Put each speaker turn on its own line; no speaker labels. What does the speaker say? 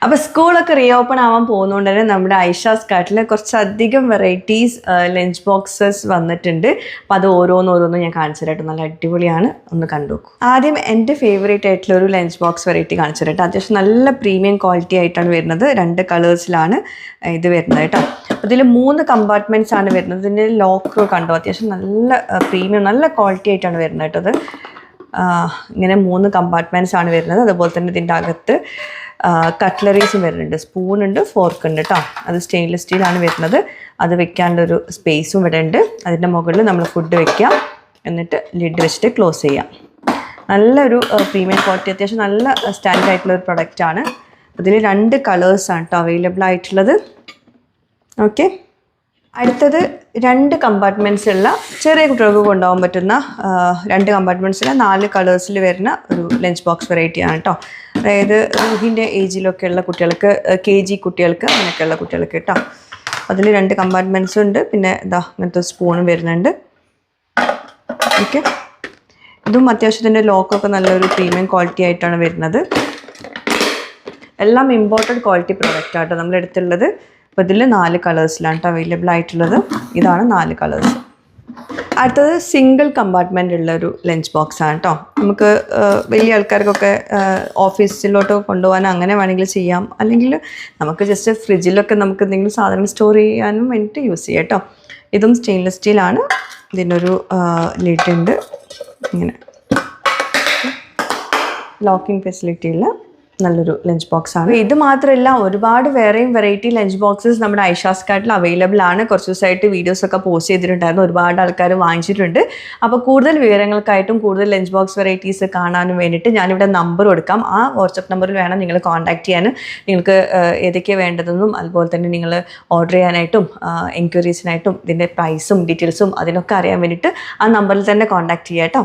അപ്പോൾ സ്കൂളൊക്കെ റീഓപ്പൺ ആവാൻ പോകുന്നതുകൊണ്ട് തന്നെ നമ്മുടെ ഐഷാസ് കാർട്ടിൽ കുറച്ചധികം വെറൈറ്റീസ് ലഞ്ച് ബോക്സസ് വന്നിട്ടുണ്ട്. അപ്പോൾ അത് ഓരോന്നോരോന്നും ഞാൻ കാണിച്ചു തരാം. നല്ല അടിപൊളിയാണ്, ഒന്ന് കണ്ടു നോക്കൂ. ആദ്യം എൻ്റെ ഫേവറേറ്റ് ആയിട്ടുള്ള ഒരു ലഞ്ച് ബോക്സ് വെറൈറ്റി കാണിച്ചു തരാം. അത്യാവശ്യം നല്ല പ്രീമിയം ക്വാളിറ്റി ആയിട്ടാണ് വരുന്നത്. 2 കളേഴ്സിലാണ് ഇത് വരുന്നത് കേട്ടോ. അപ്പോൾ ഇതിൽ 3 കമ്പാർട്ട്മെൻറ്റ്സ് ആണ് വരുന്നത്. ഇതിൻ്റെ ലോക്ക് കണ്ടോ, അത്യാവശ്യം നല്ല പ്രീമിയം നല്ല ക്വാളിറ്റി ആയിട്ടാണ് വരുന്നത് കേട്ടോ. അത് ഇങ്ങനെ 3 കമ്പാർട്ട്മെൻറ്റ്സ് ആണ് വരുന്നത്. അതുപോലെ തന്നെ ഇതിൻ്റെ അകത്ത് കട്ട്ലറീസും വരുന്നുണ്ട്. സ്പൂണുണ്ട്, ഫോർക്കുണ്ട് കേട്ടോ. അത് സ്റ്റെയിൻലെസ് സ്റ്റീലാണ് വരുന്നത്. അത് വെക്കാനുള്ളൊരു സ്പേസും ഇവിടെ ഉണ്ട്. അതിൻ്റെ മുകളിൽ നമ്മൾ ഫുഡ് വെക്കാം, എന്നിട്ട് ലിഡ് വെച്ചിട്ട് ക്ലോസ് ചെയ്യാം. നല്ലൊരു പ്രീമിയം ക്വാളിറ്റി, അത്യാവശ്യം നല്ല സ്റ്റാൻഡേർഡ് ആയിട്ടുള്ളൊരു പ്രൊഡക്റ്റാണ്. ഇതിൽ 2 കളേഴ്സാണ് കേട്ടോ അവൈലബിൾ ആയിട്ടുള്ളത്. ഓക്കെ, അടുത്തത് 2 കമ്പാർട്ട്മെൻറ്റ്സ് ഉള്ള ചെറിയ കുട്ടികൾക്ക് കൊണ്ടുപോകാൻ പറ്റുന്ന 2 കമ്പാർട്ട്മെൻറ്റ്സിലെ 4 കളേഴ്സിൽ വരുന്ന ഒരു ലഞ്ച് ബോക്സ് വെറൈറ്റിയാണ് കേട്ടോ. അതായത് റൂഹിൻ്റെ ഏജിലൊക്കെ ഉള്ള കുട്ടികൾക്ക്, KG കുട്ടികൾക്ക്, അങ്ങനെയൊക്കെയുള്ള കുട്ടികൾക്ക് കേട്ടോ. അതിൽ 2 കമ്പാർട്ട്മെൻറ്റ്സും ഉണ്ട്. പിന്നെ ഇതാ ഇങ്ങനത്തെ സ്പൂണും വരുന്നുണ്ട്. ഓക്കെ, ഇതും അത്യാവശ്യത്തിൻ്റെ ലോക്കൊക്കെ നല്ലൊരു പ്രീമിയം ക്വാളിറ്റി ആയിട്ടാണ് വരുന്നത്. എല്ലാം ഇമ്പോർട്ടഡ് ക്വാളിറ്റി പ്രോഡക്റ്റ് ആട്ടോ നമ്മുടെ അടുത്തുള്ളത്. അപ്പോൾ ഇതിൽ 4 കളേഴ്സിലാണ് കേട്ടോ അവൈലബിൾ ആയിട്ടുള്ളത്. ഇതാണ് 4 കളേഴ്സ്. അടുത്തത് സിംഗിൾ കമ്പാർട്ട്മെൻ്റ് ഉള്ളൊരു ലഞ്ച് ബോക്സ് ആണ് കേട്ടോ. നമുക്ക് വലിയ ആൾക്കാർക്കൊക്കെ ഓഫീസിലോട്ട് കൊണ്ടുപോകാനോ അങ്ങനെ വേണമെങ്കിൽ ചെയ്യാം. അല്ലെങ്കിൽ നമുക്ക് ജസ്റ്റ് ഫ്രിഡ്ജിലൊക്കെ നമുക്ക് എന്തെങ്കിലും സാധനങ്ങൾ സ്റ്റോർ ചെയ്യാനും വേണ്ടിയിട്ട് യൂസ് ചെയ്യാം കേട്ടോ. ഇതും സ്റ്റെയിൻലെസ് സ്റ്റീലാണ്. ഇതിനൊരു ലിഡ് ഉണ്ട്, ഇങ്ങനെ ലോക്കിംഗ് ഫെസിലിറ്റി ഉള്ള നല്ലൊരു ലഞ്ച് ബോക്സ് ആണ്. ഇത് മാത്രമല്ല, ഒരുപാട് വേറെയും വെറൈറ്റി ലഞ്ച് ബോക്സസ് നമ്മുടെ ഐഷാസ് കാർട്ടിൽ അവൈലബിൾ ആണ്. കുറച്ച് ദിവസമായിട്ട് വീഡിയോസൊക്കെ പോസ്റ്റ് ചെയ്തിട്ടുണ്ടായിരുന്നു. ഒരുപാട് ആൾക്കാർ വാങ്ങിച്ചിട്ടുണ്ട്. അപ്പോൾ കൂടുതൽ വിവരങ്ങൾക്കായിട്ടും കൂടുതൽ ലഞ്ച് ബോക്സ് വെറൈറ്റീസ് കാണാനും വേണ്ടിയിട്ട് ഞാനിവിടെ നമ്പർ കൊടുക്കാം. ആ വാട്സപ്പ് നമ്പറിൽ വേണം നിങ്ങൾ കോൺടാക്ട് ചെയ്യാനും. നിങ്ങൾക്ക് ഏതൊക്കെയാണ് വേണ്ടതെന്നും അതുപോലെ തന്നെ നിങ്ങൾ ഓർഡർ ചെയ്യാനായിട്ടും എൻക്വയറീസിനായിട്ടും ഇതിൻ്റെ പ്രൈസും ഡീറ്റെയിൽസും അതിനൊക്കെ അറിയാൻ വേണ്ടിയിട്ട് ആ നമ്പറിൽ തന്നെ കോൺടാക്ട് ചെയ്യാം കേട്ടോ.